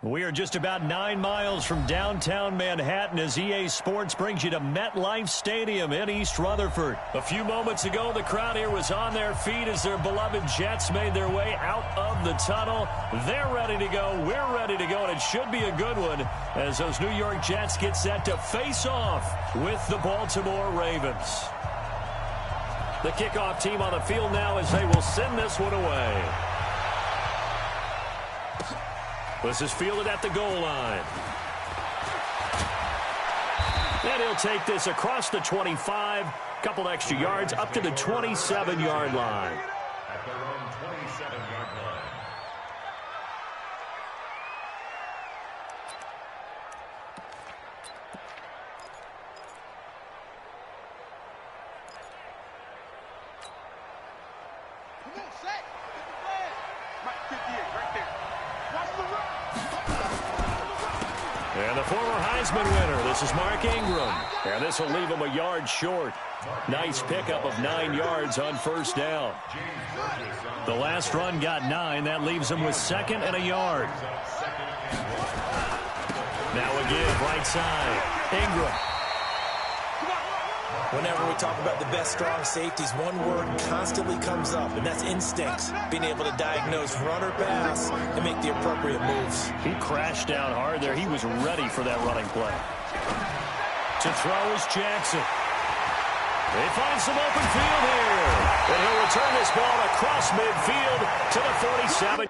We are just about 9 miles from downtown Manhattan as EA Sports brings you to MetLife Stadium in East Rutherford. A few moments ago, the crowd here was on their feet as their beloved Jets made their way out of the tunnel. They're ready to go. We're ready to go, and it should be a good one as those New York Jets get set to face off with the Baltimore Ravens. The kickoff team on the field now as they will send this one away. This is fielded at the goal line. And he'll take this across the 25, couple extra yards up to the 27-yard line. At their own 27-yard line. Come on, set. Right 58, right there. Watch the run. And the former Heisman winner, this is Mark Ingram. And this will leave him a yard short. Nice pickup of 9 yards on first down. The last run got 9. That leaves him with 2nd and a yard. Now a give, right side. Ingram. Whenever we talk about the best strong safeties, one word constantly comes up, and that's instincts. Being able to diagnose run or pass and make the appropriate moves. He crashed down hard there. He was ready for that running play. To throw is Jackson. They find some open field here. And he'll return this ball across midfield to the 47.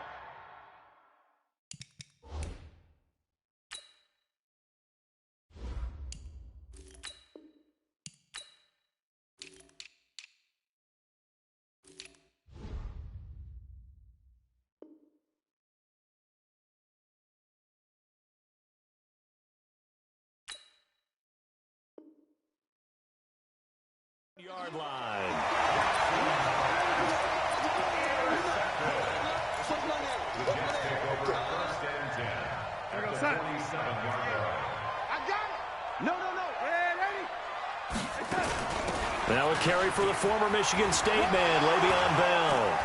Yard line. Now a carry for the former Michigan State man, Le'Veon Bell.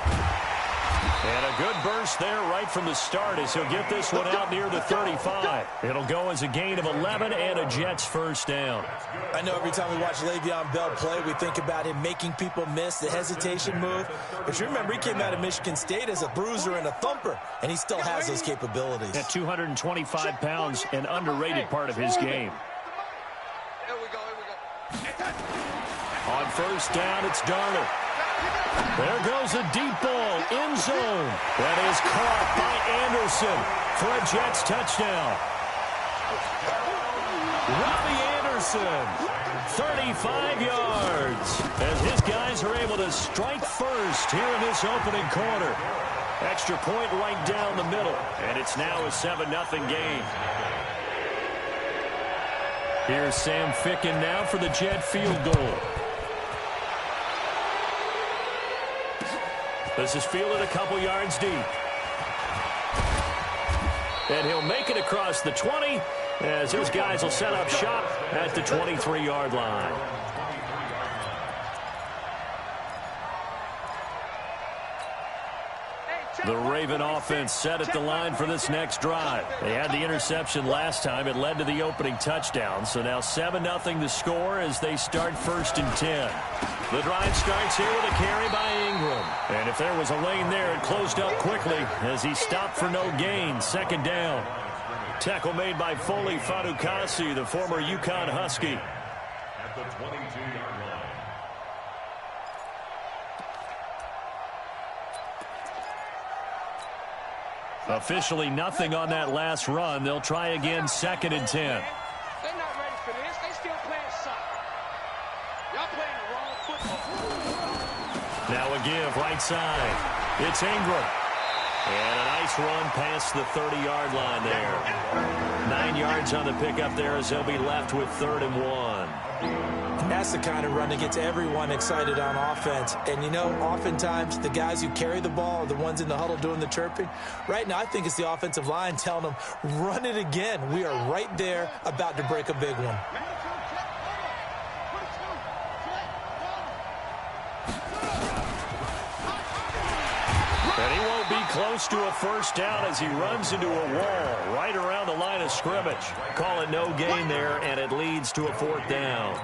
And a good burst there right from the start as he'll get this one out near the 35. It'll go as a gain of 11 and a Jets first down. I know every time we watch Le'Veon Bell play, we think about him making people miss the hesitation move. But you remember, he came out of Michigan State as a bruiser and a thumper, and he still has those capabilities. At 225 pounds, an underrated part of his game. Here we go, here we go. On first down, it's Darnold. There goes a deep ball, end zone. That is caught by Anderson for a Jets touchdown. Robbie Anderson, 35 yards. As his guys are able to strike first here in this opening quarter. Extra point right down the middle. And it's now a 7-0 game. Here's Sam Ficken now for the Jet field goal. This is fielded a couple yards deep. And he'll make it across the 20 as his guys will set up shop at the 23-yard line. The Raven offense set at the line for this next drive. They had the interception last time. It led to the opening touchdown. So now 7-0 the score as they start 1st and 10. The drive starts here with a carry by Ingram. And if there was a lane there, it closed up quickly as he stopped for no gain. 2nd down. Tackle made by Foley Fadukasi, the former UConn Husky. At the 22-yard line. Officially nothing on that last run. They'll try again 2nd and 10. They're not ready for this. They still playing soccer. Y'all playing the wrong football. Now a give, right side. It's Ingram. And a nice run past the 30-yard line there. 9 yards on the pickup there as they'll be left with 3rd and 1. That's the kind of run that gets everyone excited on offense. And, you know, oftentimes the guys who carry the ball are the ones in the huddle doing the chirping. Right now, I think it's the offensive line telling them, run it again. We are right there about to break a big one. And he won't be close to a first down as he runs into a wall right around the line of scrimmage. Call it no gain there, and it leads to a fourth down.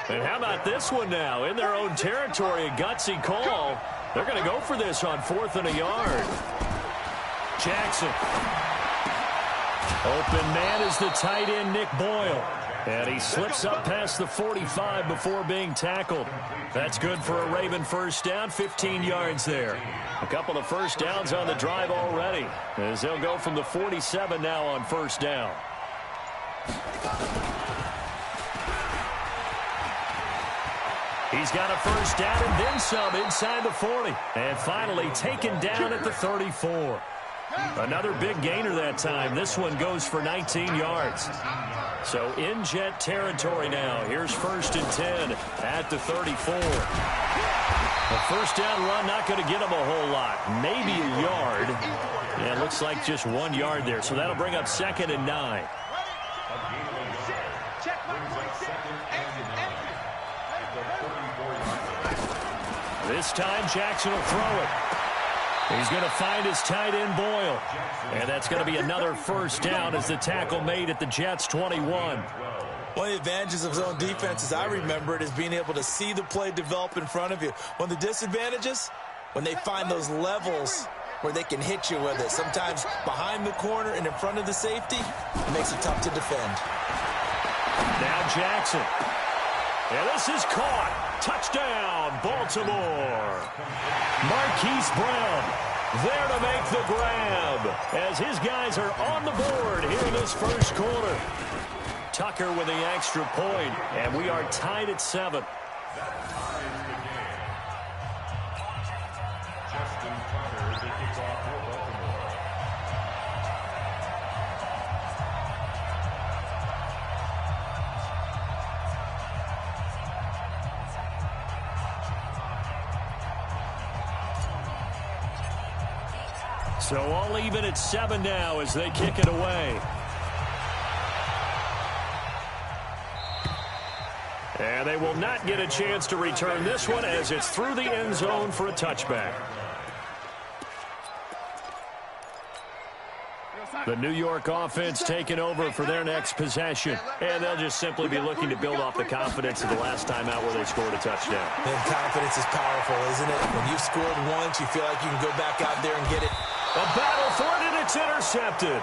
And how about this one now? In their own territory, a gutsy call. They're going to go for this on 4th and a yard. Jackson. Open man is the tight end, Nick Boyle. And he slips up past the 45 before being tackled. That's good for a Raven first down, 15 yards there. A couple of first downs on the drive already, as they'll go from the 47 now on first down. He's got a first down and then some inside the 40. And finally taken down at the 34. Another big gainer that time. This one goes for 19 yards. So in Jet territory now. Here's 1st and 10 at the 34. A first down run not going to get him a whole lot. Maybe a yard. Yeah, it looks like just 1 yard there. So that'll bring up 2nd and 9. This time Jackson will throw it. He's going to find his tight end, Boyle. And that's going to be another first down as the tackle made at the Jets' 21. One of the advantages of zone defense, as I remember it, is being able to see the play develop in front of you. One of the disadvantages, when they find those levels where they can hit you with it. Sometimes behind the corner and in front of the safety, it makes it tough to defend. Now Jackson. And this is caught. Touchdown, Baltimore. Marquise Brown there to make the grab as his guys are on the board here in this first quarter. Tucker with the extra point, and we are tied at 7. So all even at 7 now as they kick it away. And they will not get a chance to return this one as it's through the end zone for a touchback. The New York offense taking over for their next possession. And they'll just simply be looking to build off the confidence of the last time out where they scored a touchdown. And confidence is powerful, isn't it? When you've scored once, you feel like you can go back out there and get it. A battle for it, and it's intercepted.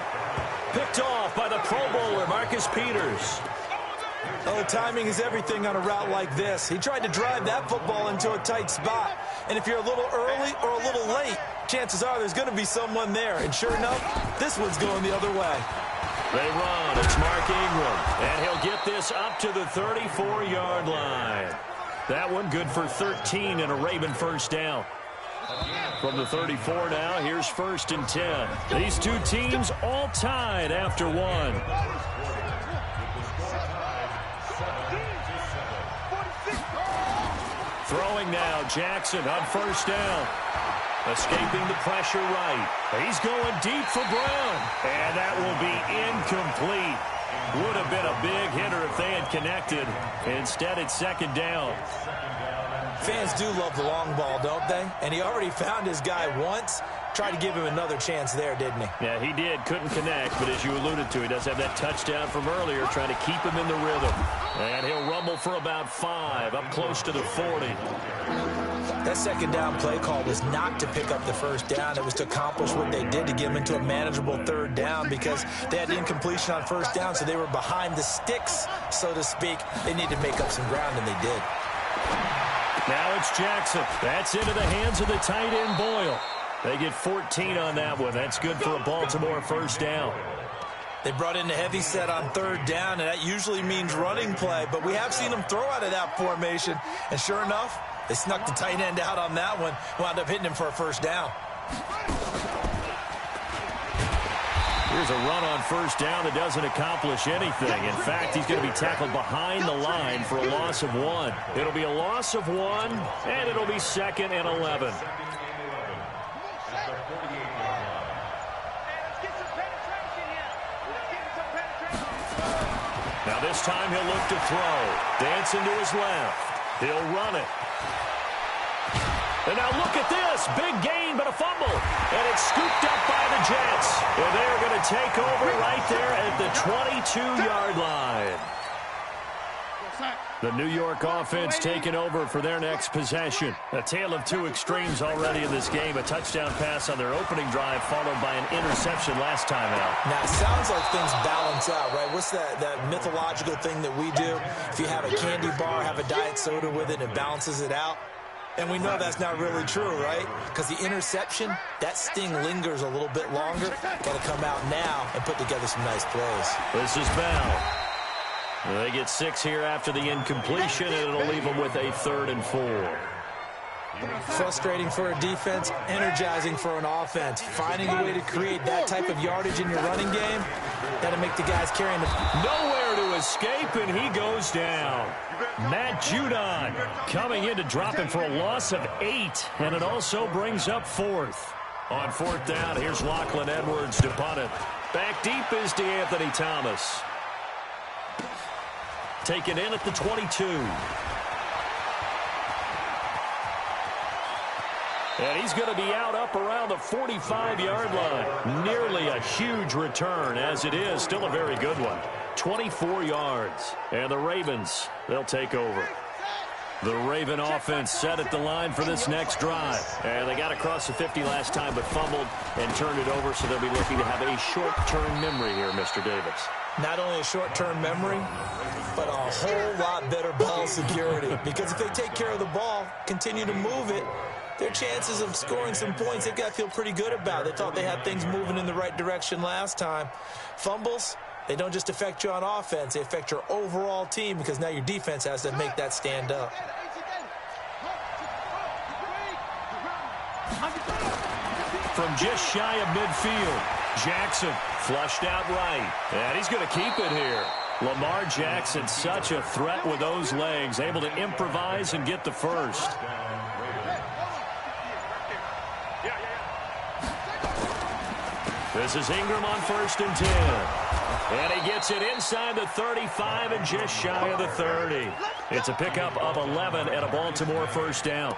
Picked off by the Pro Bowler, Marcus Peters. Oh, timing is everything on a route like this. He tried to drive that football into a tight spot. And if you're a little early or a little late, chances are there's going to be someone there. And sure enough, this one's going the other way. They run. It's Mark Ingram. And he'll get this up to the 34-yard line. That one good for 13 and a Raven first down. From the 34 now, here's 1st and 10. These two teams all tied after one. Throwing now, Jackson on first down. Escaping the pressure right. He's going deep for Brown. And that will be incomplete. Would have been a big hitter if they had connected. Instead, it's 2nd down. Fans do love the long ball, don't they? And he already found his guy once. Tried to give him another chance there, didn't he? Yeah, he did. Couldn't connect, but as you alluded to, he does have that touchdown from earlier, trying to keep him in the rhythm. And he'll rumble for about 5, up close to the 40. That 2nd down play call was not to pick up the first down. It was to accomplish what they did to get him into a manageable 3rd down because they had incompletion on first down, so they were behind the sticks, so to speak. They needed to make up some ground, and they did. Now it's Jackson. That's into the hands of the tight end, Boyle. They get 14 on that one. That's good for a Baltimore first down. They brought in a heavy set on 3rd down, and that usually means running play, but we have seen them throw out of that formation, and sure enough, they snuck the tight end out on that one, wound up hitting him for a first down. Here's a run on first down that doesn't accomplish anything. In fact, he's going to be tackled behind the line for a loss of 1. It'll be a loss of 1, and it'll be 2nd and 11. Now this time he'll look to throw. Dancing to his left. He'll run it. And now look at this. pass. Big gain, but a fumble. And it's scooped up by the Jets. And they're going to take over right there at the 22-yard line. The New York offense taking over for their next possession. A tale of two extremes already in this game. A touchdown pass on their opening drive followed by an interception last time out. Now, it sounds like things balance out, right? What's that mythological thing that we do? If you have a candy bar, have a diet soda with it, it balances it out. And we know that's not really true, right? Because the interception, that sting lingers a little bit longer. Got to come out now and put together some nice plays. This is Bell. They get 6 here after the incompletion, and it'll leave them with a 3rd and 4. Frustrating for a defense, energizing for an offense. Finding a way to create that type of yardage in your running game, got to make the guys carrying the... Nowhere to escape, and he goes down. Matt Judon coming in to drop him for a loss of 8, and it also brings up 4th. On 4th down, here's Lachlan Edwards to punt it. Back deep is DeAnthony Thomas. Taken in at the 22. And he's going to be out up around the 45-yard line. Nearly a huge return as it is. Still a very good one. 24 yards. And the Ravens, they'll take over. The Raven offense set at the line for this next drive. And they got across the 50 last time but fumbled and turned it over, so they'll be looking to have a short-term memory here, Mr. Davis. Not only a short-term memory, but a whole lot better ball security. Because if they take care of the ball, continue to move it, their chances of scoring some points, they've got to feel pretty good about. They thought they had things moving in the right direction last time. Fumbles, they don't just affect you on offense, they affect your overall team because now your defense has to make that stand up. From just shy of midfield, Jackson flushed out right, and he's going to keep it here. Lamar Jackson, such a threat with those legs, able to improvise and get the first. This is Ingram on 1st and 10. And he gets it inside the 35 and just shy of the 30. It's a pickup of 11 and a Baltimore first down.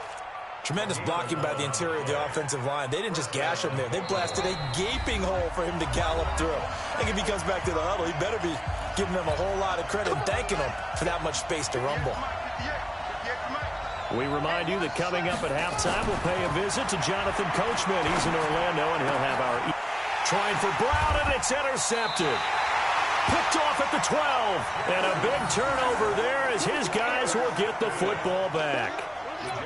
Tremendous blocking by the interior of the offensive line. They didn't just gash him there. They blasted a gaping hole for him to gallop through. I think if he comes back to the huddle, he better be giving them a whole lot of credit and thanking them for that much space to rumble. We remind you that coming up at halftime, we'll pay a visit to Jonathan Coachman. He's in Orlando, and he'll have our... Trying for Brown, and it's intercepted. Picked off at the 12. And a big turnover there as his guys will get the football back.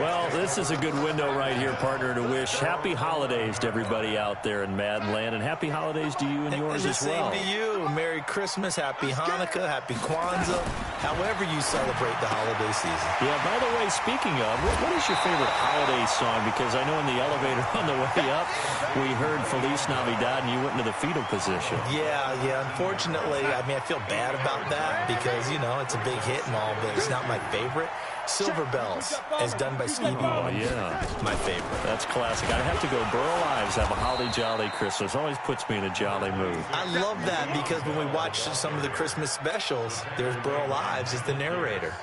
Well, this is a good window right here, partner, to wish happy holidays to everybody out there in Madden Land, and happy holidays to you and yours as well. Same to you. Merry Christmas, happy Hanukkah, happy Kwanzaa, however you celebrate the holiday season. Yeah, by the way, speaking of, what is your favorite holiday song? Because I know in the elevator on the way up, we heard Feliz Navidad, and you went into the fetal position. Yeah, unfortunately, I mean, I feel bad about that because, you know, it's a big hit and all, but it's not my favorite. Silver Bells, as done by Stevie Wonder. Yeah. My favorite. That's classic. I'd have to go Burl Ives, have a holly jolly Christmas. Always puts me in a jolly mood. I love that because when we watch some of the Christmas specials, there's Burl Ives as the narrator.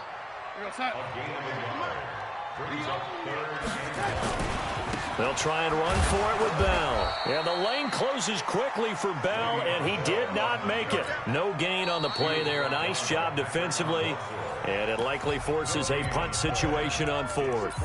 They'll try and run for it with Bell. And the lane closes quickly for Bell, and he did not make it. No gain on the play there. A nice job defensively. And it likely forces a punt situation on 4th.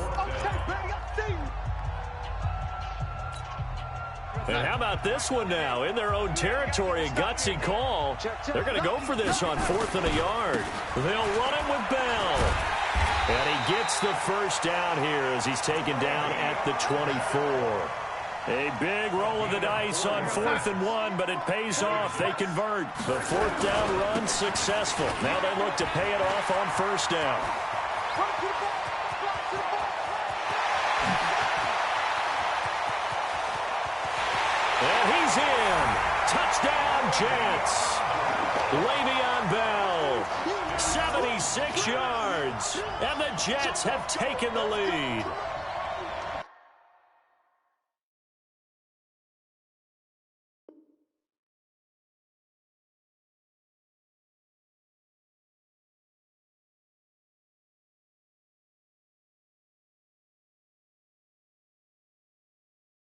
And how about this one now? In their own territory, a gutsy call. They're going to go for this on 4th and a yard. They'll run it with Bell. And he gets the first down here as he's taken down at the 24. A big roll of the dice on 4th and 1, but it pays off. They convert. The 4th down run successful. Now they look to pay it off on 1st down. And he's in. Touchdown, Jets. Le'Veon Bell, 76 yards. And the Jets have taken the lead.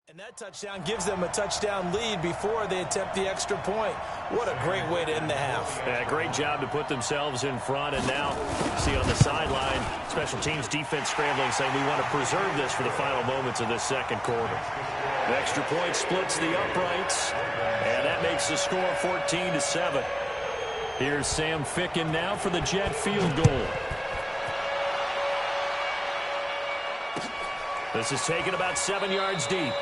And that touchdown gives them a touchdown lead before they attempt the extra point. What a great way to end the half. Yeah, great job to put themselves in front. And now, see on the sideline, special teams defense scrambling, saying we want to preserve this for the final moments of this second quarter. The extra point splits the uprights, and that makes the score 14-7. Here's Sam Ficken now for the Jet field goal. This is taken about 7 yards deep.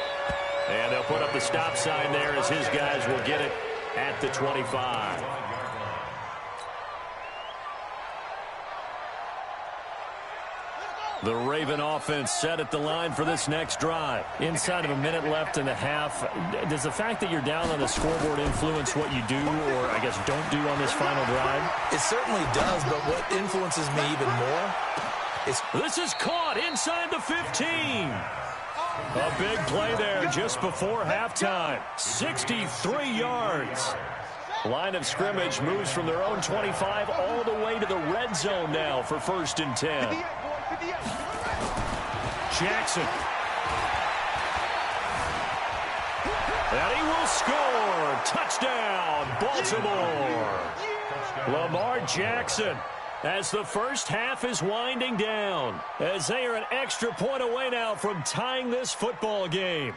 And they'll put up the stop sign there as his guys will get it at the 25. The Raven offense set at the line for this next drive. Inside of a minute left in the half, does the fact that you're down on the scoreboard influence what you do or, I guess, don't do on this final drive? It certainly does, but what influences me even more is... This is caught inside the 15. A big play there just before halftime. 63 yards. Line of scrimmage moves from their own 25 all the way to the red zone now for 1st and 10. Jackson. And he will score. Touchdown, Baltimore. Lamar Jackson. As the first half is winding down, as they are an extra point away now from tying this football game.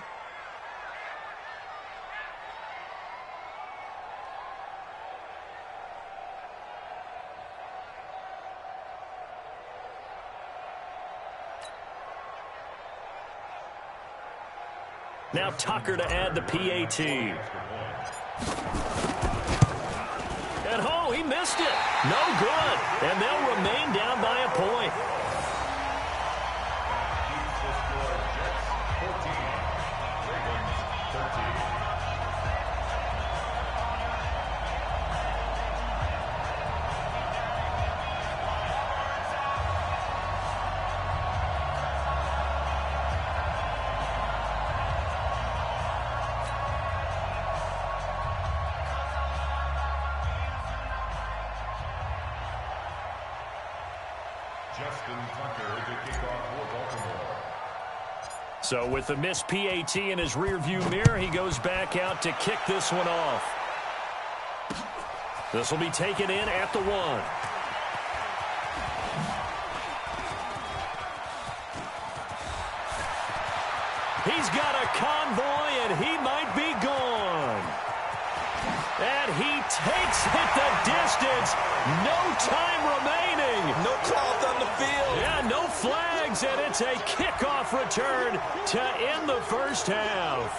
Now Tucker to add the PAT. And oh, he missed it. No good. And they'll remain down by a point. So with the missed PAT in his rearview mirror, he goes back out to kick this one off. This will be taken in at the 1. He's got a convoy, and he might be gone. And he takes it the distance. No time remaining. No cloth on the field. Yeah, no flags, and it's a kickoff return to end the first half.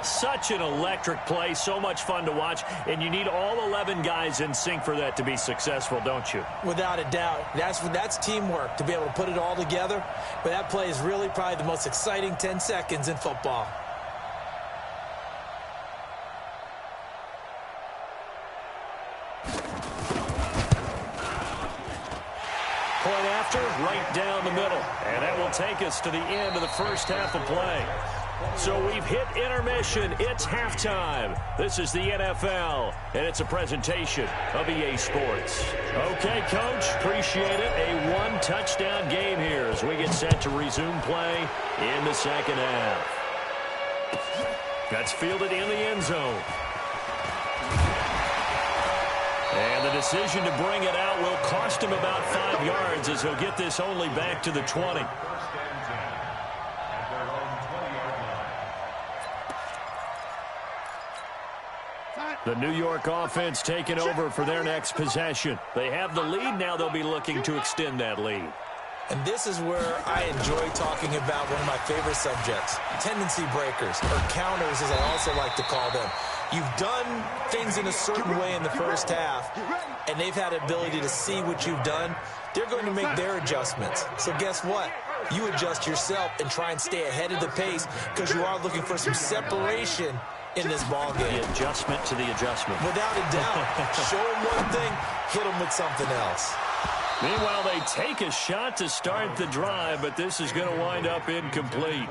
Such an electric play, so much fun to watch, and you need all 11 guys in sync for that to be successful, don't you? Without a doubt. That's teamwork, to be able to put it all together. But that play is really probably the most exciting 10 seconds in football. Point after, right down the middle. And that will take us to the end of the first half of play. So we've hit intermission. It's halftime. This is the NFL, and it's a presentation of EA Sports. Okay, Coach, appreciate it. A one-touchdown game here as we get set to resume play in the second half. That's fielded in the end zone. And the decision to bring it out will cost him about 5 yards as he'll get this only back to the 20. The New York offense taking over for their next possession. They have the lead. Now they'll be looking to extend that lead. And this is where I enjoy talking about one of my favorite subjects, tendency breakers, or counters as I also like to call them. You've done things in a certain way in the first half, and they've had the ability to see what you've done. They're going to make their adjustments. So guess what? You adjust yourself and try and stay ahead of the pace because you are looking for some separation in this ball game. The adjustment to the adjustment. Without a doubt. Show them one thing, hit them with something else. Meanwhile, they take a shot to start the drive, but this is going to wind up incomplete.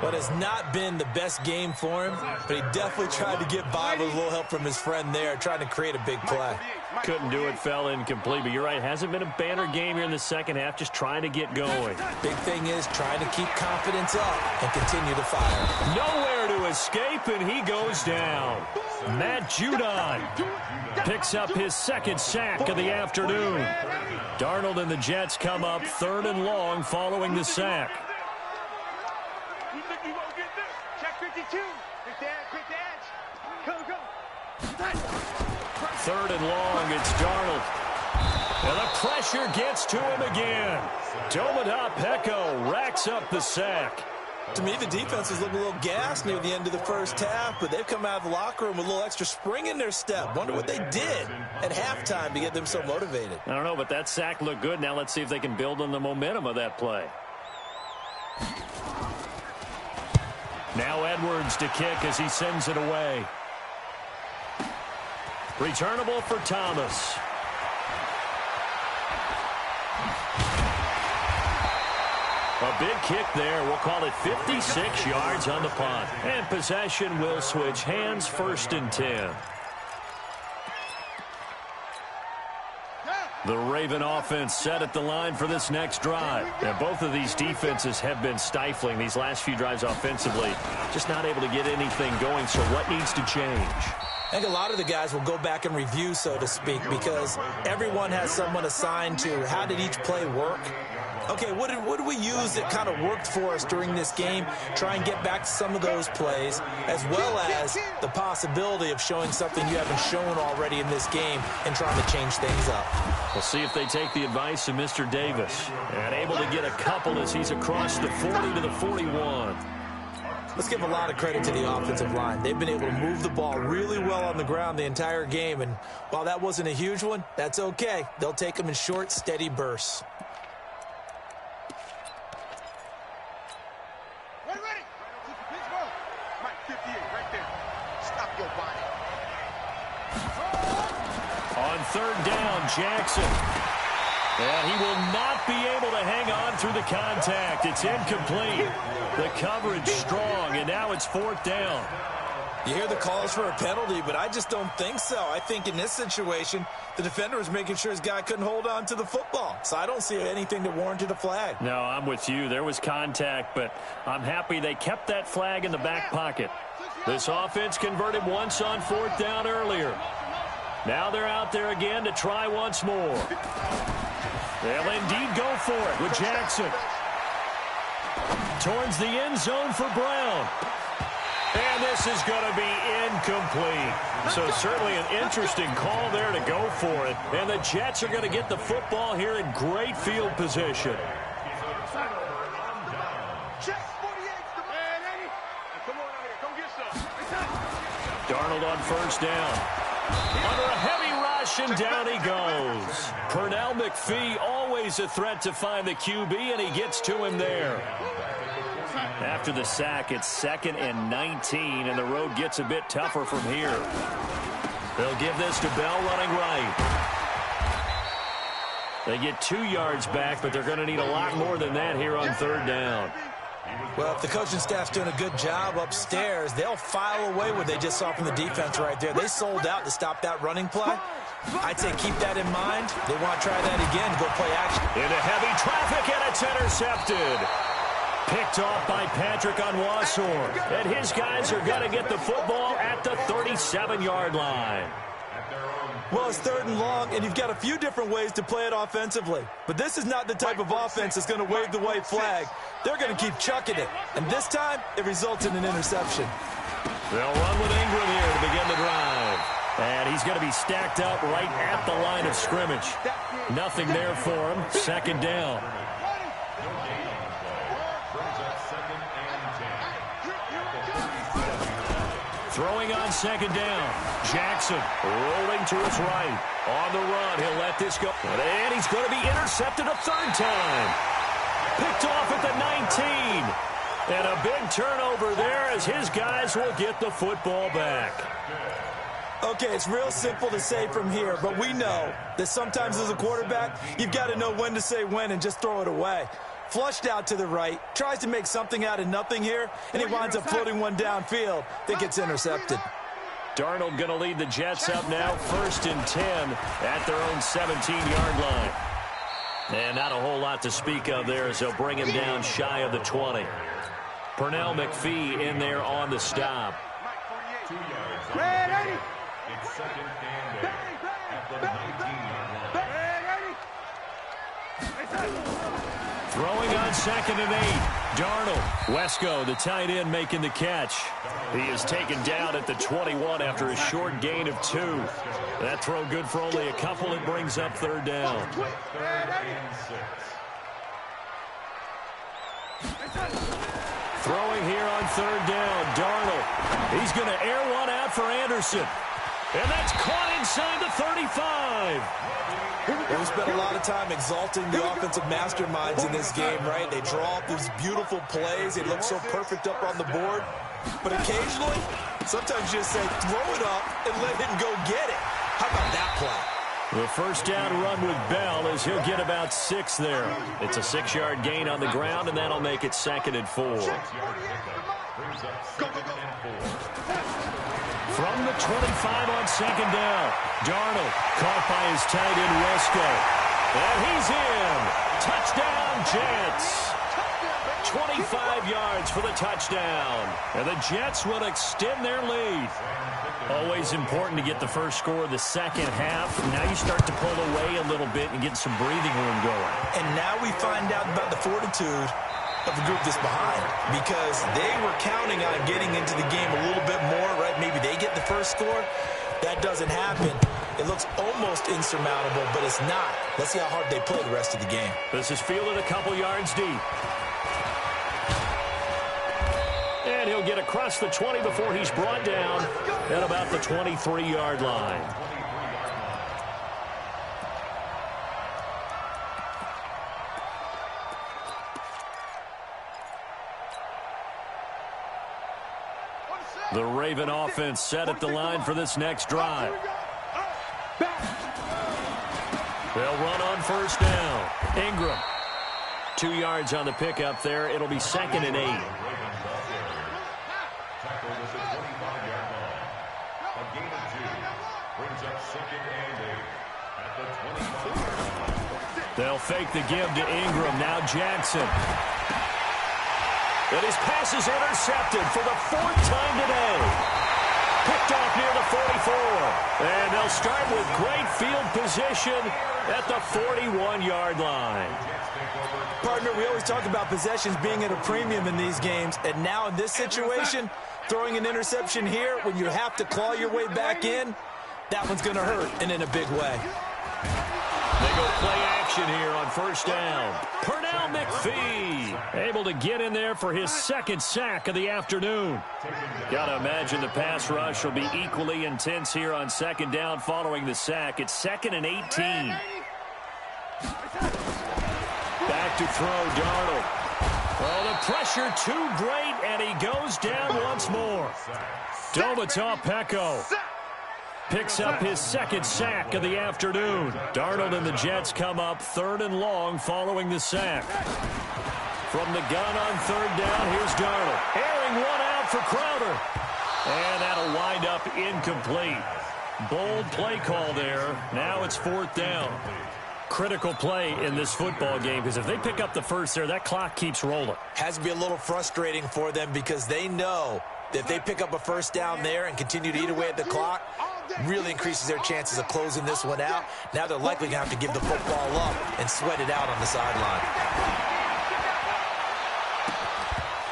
But it's not been the best game for him, but he definitely tried to get by with a little help from his friend there, trying to create a big play. Couldn't do it, fell incomplete, but you're right, hasn't been a banner game here in the second half, just trying to get going. Big thing is trying to keep confidence up and continue to fire. Nowhere to escape, and he goes down. Matt Judon picks up his second sack of the afternoon. Darnold and the Jets come up 3rd and long following the sack. You think you won't get this? Check 52. Quick dance. Go, go. 3rd and long, it's Darnold. And the pressure gets to him again. Domada Peko racks up the sack. To me, the defense was looking a little gassed near the end of the first half, but they've come out of the locker room with a little extra spring in their step. Wonder what they did at halftime to get them so motivated. I don't know, but that sack looked good. Now let's see if they can build on the momentum of that play. Now Edwards to kick as he sends it away. Returnable for Thomas. A big kick there. We'll call it 56 yards on the punt. And possession will switch hands, 1st and 10. The Raven offense set at the line for this next drive. And both of these defenses have been stifling these last few drives offensively. Just not able to get anything going, so what needs to change? I think a lot of the guys will go back and review, so to speak, because everyone has someone assigned to how did each play work. Okay, what did we use that kind of worked for us during this game? Try and get back to some of those plays, as well as the possibility of showing something you haven't shown already in this game and trying to change things up. We'll see if they take the advice of Mr. Davis. And able to get a couple as he's across the 40 to the 41. Let's give a lot of credit to the offensive line. They've been able to move the ball really well on the ground the entire game, and while that wasn't a huge one, that's okay. They'll take them in short, steady bursts. Ready. Mike 58, right there. Stop your body. On 3rd down, Jackson. And he will not be able to hang on through the contact. It's incomplete. The coverage strong, and now it's 4th down. You hear the calls for a penalty, but I just don't think so. I think in this situation, the defender was making sure his guy couldn't hold on to the football. So I don't see anything that warranted a flag. No, I'm with you. There was contact, but I'm happy they kept that flag in the back pocket. This offense converted once on 4th down earlier. Now they're out there again to try once more. They'll indeed go for it with Jackson. Towards the end zone for Brown. And this is going to be incomplete. So certainly an interesting call there to go for it. And the Jets are going to get the football here in great field position. Darnold on 1st down. Under a heavy rush, and down he goes. Pernell McPhee, always a threat to find the QB, and he gets to him there. After the sack, it's 2nd and 19, and the road gets a bit tougher from here. They'll give this to Bell running right. They get 2 yards back, but they're going to need a lot more than that here on 3rd down. Well, if the coaching staff's doing a good job upstairs, they'll file away what they just saw from the defense right there. They sold out to stop that running play. I'd say keep that in mind. They want to try that again to go play action. Into heavy traffic, and it's intercepted. Picked off by Patrick Onwuasor. And his guys are going to get the football at the 37-yard line. Well, it's 3rd and long, and you've got a few different ways to play it offensively. But this is not the type of offense that's going to wave the white flag. They're going to keep chucking it. And this time, it results in an interception. They'll run with Ingram here to begin the drive. And he's going to be stacked up right at the line of scrimmage. Nothing there for him. 2nd down. Throwing on 2nd down. Jackson rolling to his right. On the run, he'll let this go. And he's going to be intercepted a 3rd time. Picked off at the 19. And a big turnover there as his guys will get the football back. Okay, it's real simple to say from here, but we know that sometimes as a quarterback, you've got to know when to say when and just throw it away. Flushed out to the right, tries to make something out of nothing here, and he winds up floating one downfield that gets intercepted. Darnold going to lead the Jets up now, 1st and 10 at their own 17-yard line. And not a whole lot to speak of there as they'll bring him down shy of the 20. Pernell McPhee in there on the stop. 2 yards. Ready. It's 2nd and 8 at the 19-yard line. Throwing on 2nd and 8. Darnold. Wesco, the tight end, making the catch. He is taken down at the 21 after a short gain of 2. That throw good for only a couple. It brings up 3rd down. 3rd and 6. Throwing here on 3rd down. Darnold. He's going to air one out for Anderson. And that's caught inside the 35. We spent a lot of time exalting the offensive masterminds in this game, right? They draw up these beautiful plays. They look so perfect up on the board. But occasionally, sometimes you just say, throw it up and let him go get it. How about that play? The 1st down run with Bell as he'll get about 6 there. It's a 6-yard gain on the ground, and that'll make it 2nd and 4. From the 25 on 2nd down, Darnold caught by his tight end Wesco. And he's in. Touchdown, Jets. 25 yards for the touchdown. And the Jets will extend their lead. Always important to get the first score of the second half. Now you start to pull away a little bit and get some breathing room going. And now we find out about the fortitude of the group that's behind, because they were counting on getting into the game a little bit more, right? Maybe they get the first score. That doesn't happen. It looks almost insurmountable, but it's not. Let's see how hard they play the rest of the game. This is fielded a couple yards deep. And he'll get across the 20 before he's brought down at about the 23-yard line. The Raven offense set at the line for this next drive. They'll run on 1st down. Ingram. 2 yards on the pickup there. It'll be 2nd and 8. They'll fake the give to Ingram. Now Jackson. And his pass is intercepted for the 4th time today. Picked off near the 44. And they'll start with great field position at the 41-yard line. Partner, we always talk about possessions being at a premium in these games. And now in this situation, throwing an interception here when you have to claw your way back in, that one's going to hurt, and in a big way. They go play action here on 1st down. Pernell McPhee able to get in there for his 2nd sack of the afternoon. Got to imagine the pass rush will be equally intense here on 2nd down following the sack. It's 2nd and 18. Back to throw, Darnold. Oh, the pressure too great, and he goes down once more. Domata-Peko picks up his 2nd sack of the afternoon. Darnold and the Jets come up 3rd and long following the sack. From the gun on 3rd down, here's Darnold. Airing one out for Crowder. And that'll wind up incomplete. Bold play call there. Now it's 4th down. Critical play in this football game, because if they pick up the first there, that clock keeps rolling. Has to be a little frustrating for them, because they know that if they pick up a 1st down there and continue to eat away at the clock, really increases their chances of closing this one out. Now they're likely going to have to give the football up and sweat it out on the sideline.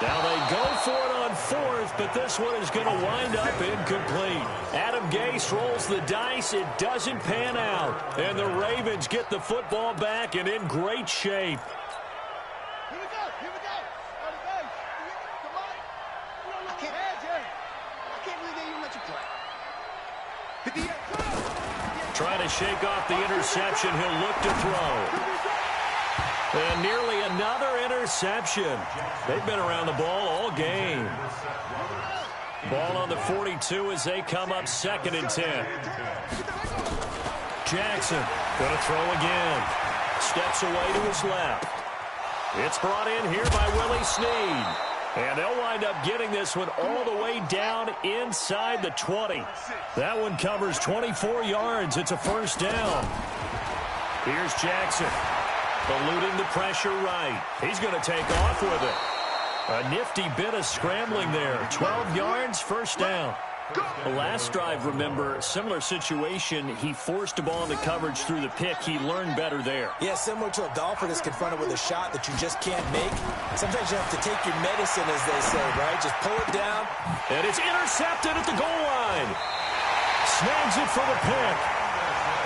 Now they go for it on 4th, but this one is going to wind up incomplete. Adam Gase rolls the dice. It doesn't pan out. And the Ravens get the football back and in great shape. Here we go. Here we go. I can't believe they even let you play. Trying to shake off the interception. He'll look to throw. And nearly another interception. They've been around the ball all game. Ball on the 42 as they come up 2nd and 10. Jackson going to throw again. Steps away to his left. It's brought in here by Willie Snead. And they'll wind up getting this one all the way down inside the 20. That one covers 24 yards. It's a first down. Here's Jackson. Eluding the pressure right. He's going to take off with it. A nifty bit of scrambling there. 12 yards, first down. The last drive, remember, similar situation. He forced a ball into coverage through the pick. He learned better there. Yeah, similar to a golfer that's confronted with a shot that you just can't make. Sometimes you have to take your medicine, as they say, right? Just pull it down. And it's intercepted at the goal line. Snags it for the pick.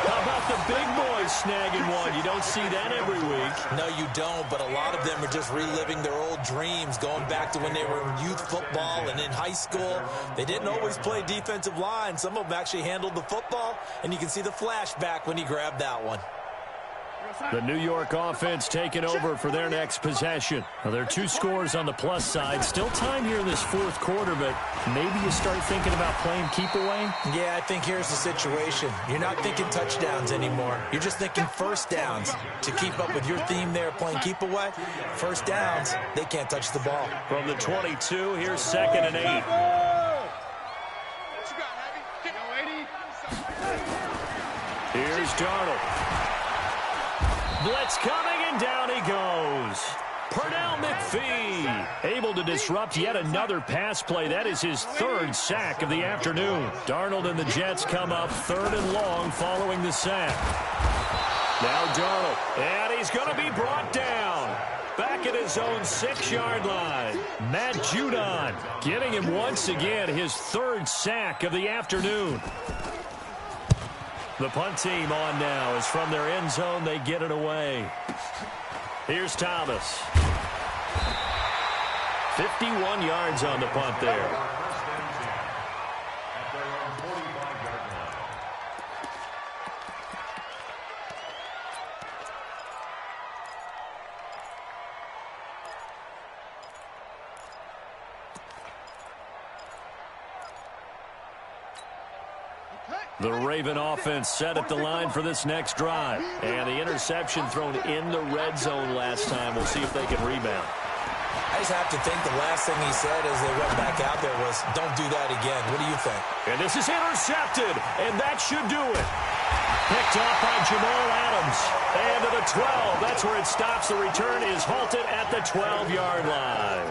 How about the big boys snagging one? You don't see that every week. No, you don't, but a lot of them are just reliving their old dreams, going back to when they were in youth football and in high school. They didn't always play defensive line. Some of them actually handled the football, and you can see the flashback when he grabbed that one. The New York offense taking over for their next possession. Now, there are 2 scores on the plus side. Still time here in this fourth quarter, but maybe you start thinking about playing keep away? Yeah, I think here's the situation. You're not thinking touchdowns anymore. You're just thinking first downs. To keep up with your theme there, playing keep away, first downs, they can't touch the ball. From the 22, here's 2nd and 8. Here's Darnold. Blitz coming, and down he goes. Pernell McPhee able to disrupt yet another pass play. That is his 3rd sack of the afternoon. Darnold and the Jets come up 3rd and long following the sack. Now Darnold, and he's going to be brought down. Back at his own 6-yard line. Matt Judon getting him once again his 3rd sack of the afternoon. The punt team on now is from their end zone. They get it away. Here's Thomas. 51 yards on the punt there. The Raven offense set at the line for this next drive. And the interception thrown in the red zone last time. We'll see if they can rebound. I just have to think the last thing he said as they went back out there was, don't do that again. What do you think? And this is intercepted, and that should do it. Picked off by Jamal Adams. And to the 12. That's where it stops. The return is halted at the 12-yard line.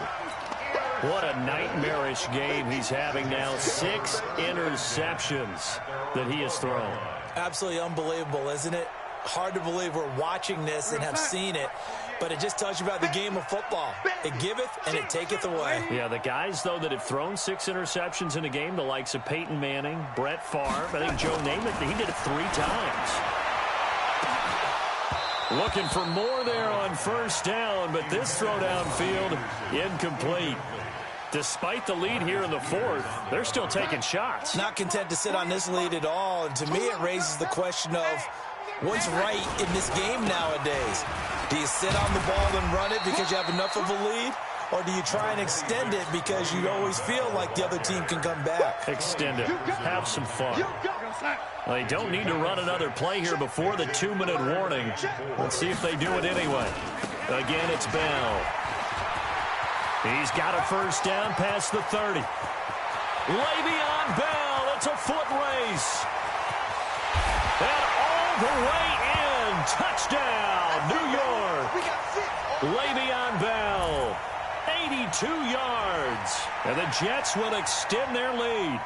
What a nightmarish game he's having now. 6 interceptions that he has thrown. Absolutely unbelievable, isn't it? Hard to believe we're watching this and have seen it, but it just tells you about the game of football. It giveth and it taketh away. Yeah, the guys, though, that have thrown 6 interceptions in a game, the likes of Peyton Manning, Brett Favre, I think Joe Namath, he did it 3 times. Looking for more there on first down, but this throw downfield incomplete. Despite the lead here in the 4th, they're still taking shots. Not content to sit on this lead at all, and to me it raises the question of what's right in this game nowadays. Do you sit on the ball and run it because you have enough of a lead, or do you try and extend it because you always feel like the other team can come back? Extend it. Have some fun. Well, they don't need to run another play here before the 2-minute warning. Let's see if they do it anyway. Again, it's Bell. He's got a first down past the 30. Le'Veon Bell, it's a foot race. And all the way in. Touchdown, New York. Le'Veon Bell, 82 yards. And the Jets will extend their lead.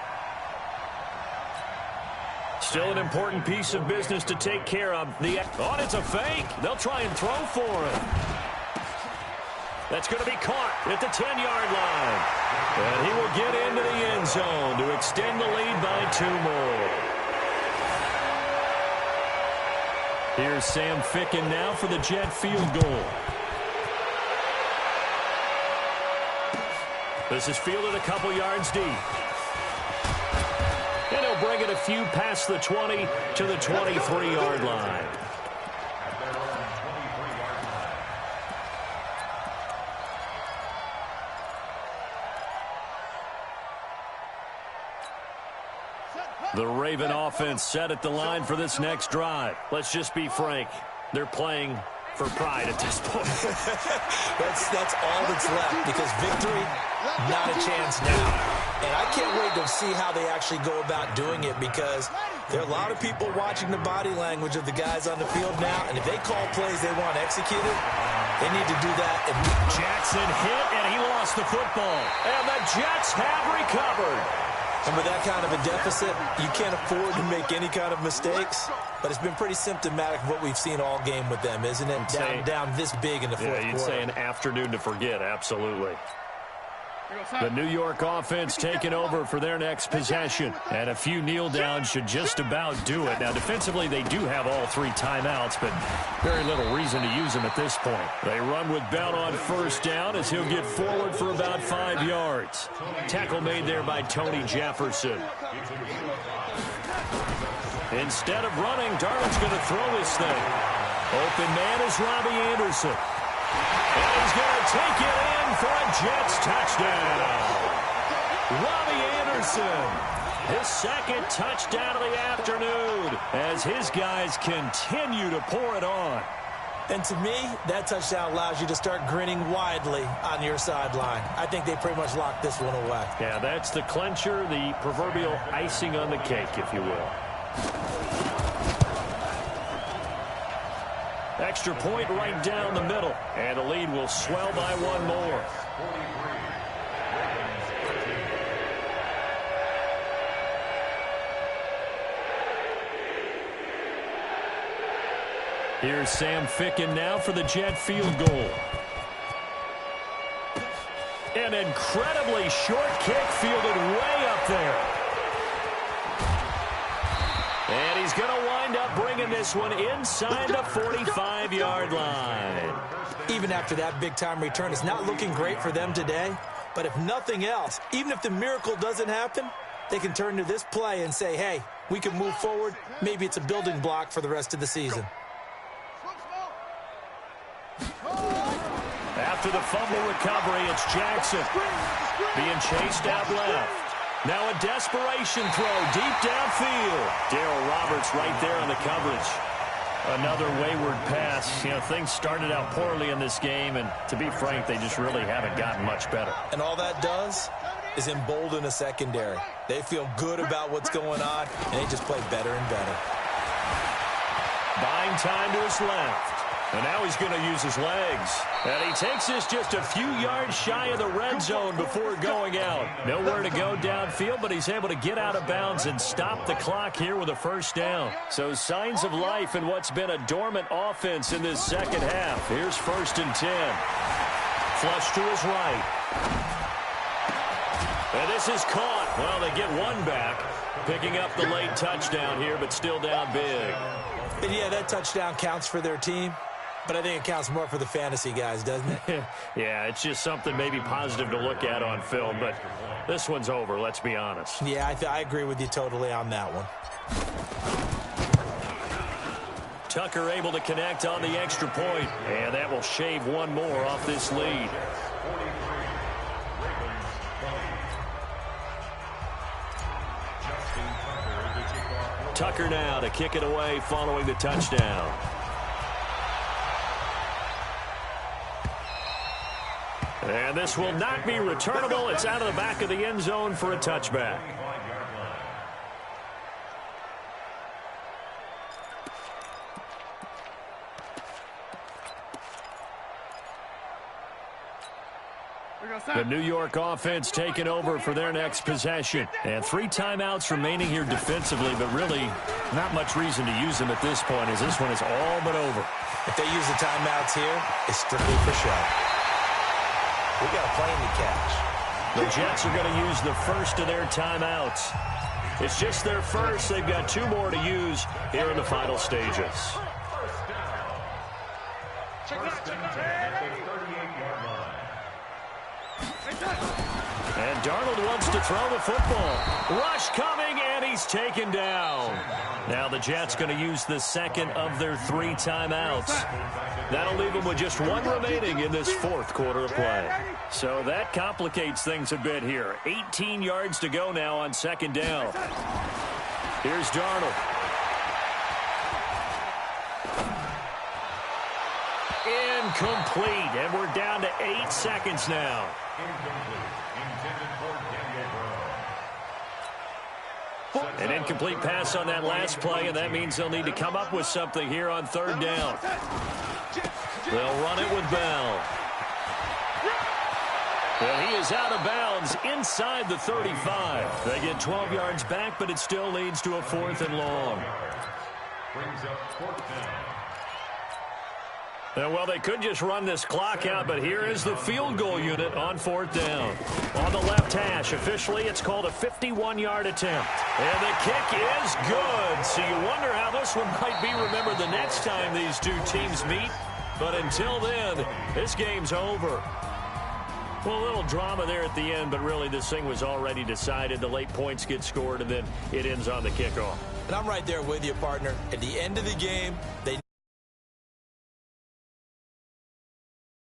Still an important piece of business to take care of. Oh, it's a fake. They'll try and throw for it. That's going to be caught at the 10-yard line. And he will get into the end zone to extend the lead by 2 more. Here's Sam Ficken now for the Jet field goal. This is fielded a couple yards deep. And he'll bring it a few past the 20 to the 23-yard line. The Raven offense set at the line for this next drive. Let's just be frank. They're playing for pride at this point. that's all that's left, because victory, not a chance now. And I can't wait to see how they actually go about doing it, because there are a lot of people watching the body language of the guys on the field now, and if they call plays they want executed, they need to do that. Jackson hit, and he lost the football. And the Jets have recovered. And with that kind of a deficit, you can't afford to make any kind of mistakes. But it's been pretty symptomatic of what we've seen all game with them, isn't it? Down this big in the fourth quarter. You'd say an afternoon to forget, absolutely. The New York offense taking over for their next possession. And a few kneel downs should just about do it. Now, defensively, they do have all 3 timeouts, but very little reason to use them at this point. They run with Bell on first down as he'll get forward for about 5 yards. Tackle made there by Tony Jefferson. Instead of running, Darnold's going to throw this thing. Open man is Robbie Anderson. And he's going to take it in for a Jets touchdown. Robbie Anderson, his second touchdown of the afternoon, as his guys continue to pour it on. And to me, that touchdown allows you to start grinning widely on your sideline. I think they pretty much locked this one away. Yeah, that's the clincher, the proverbial icing on the cake, if you will. Extra point right down the middle. And the lead will swell by 1 more. Here's Sam Ficken now for the Jet field goal. An incredibly short kick fielded way up there. And he's going to wind up bringing this one inside the 45-yard line. Even after that big-time return, it's not looking great for them today. But if nothing else, even if the miracle doesn't happen, they can turn to this play and say, hey, we can move forward. Maybe it's a building block for the rest of the season. After the fumble recovery, it's Jackson being chased out left. Now a desperation throw deep downfield. Darryl Roberts right there on the coverage. Another wayward pass. You know, things started out poorly in this game, and to be frank, they just really haven't gotten much better. And all that does is embolden a secondary. They feel good about what's going on, and they just play better and better. Buying time to his left. And now he's going to use his legs. And he takes this just a few yards shy of the red zone before going out. Nowhere to go downfield, but he's able to get out of bounds and stop the clock here with a first down. So signs of life in what's been a dormant offense in this second half. Here's 1st and 10. Flush to his right. And this is caught. Well, they get one back. Picking up the late touchdown here, but still down big. And yeah, that touchdown counts for their team. But I think it counts more for the fantasy guys, doesn't it? Yeah, it's just something maybe positive to look at on film, but this one's over, let's be honest. Yeah, I agree with you totally on that one. Tucker able to connect on the extra point, and that will shave one more off this lead. Tucker now to kick it away following the touchdown. And this will not be returnable. It's out of the back of the end zone for a touchback. The New York offense taking over for their next possession. And 3 timeouts remaining here defensively, but really not much reason to use them at this point, as this one is all but over. If they use the timeouts here, it's strictly for show. We got a plane to catch. The Jets are going to use the first of their timeouts. It's just their first. They've got 2 more to use here in the final stages. And Darnold wants to throw the football. Rush coming, and he's taken down. Now the Jets going to use the second of their 3 timeouts. That'll leave them with just 1 remaining in this 4th quarter of play. So that complicates things a bit here. 18 yards to go now on 2nd down. Here's Darnold. incomplete, and we're down to 8 seconds now. Incomplete. Intended for Daniel Brown. An incomplete pass on that last play, and that means they'll need to come up with something here on third down. They'll run it with Bell. And he is out of bounds inside the 35. They get 12 yards back, but it still leads to a 4th and long. Brings up 4th down. Well, they could just run this clock out, but here is the field goal unit on 4th down. On the left hash, officially, it's called a 51-yard attempt. And the kick is good. So you wonder how this one might be remembered the next time these two teams meet. But until then, this game's over. Well, a little drama there at the end, but really this thing was already decided. The late points get scored, and then it ends on the kickoff. And I'm right there with you, partner. At the end of the game, they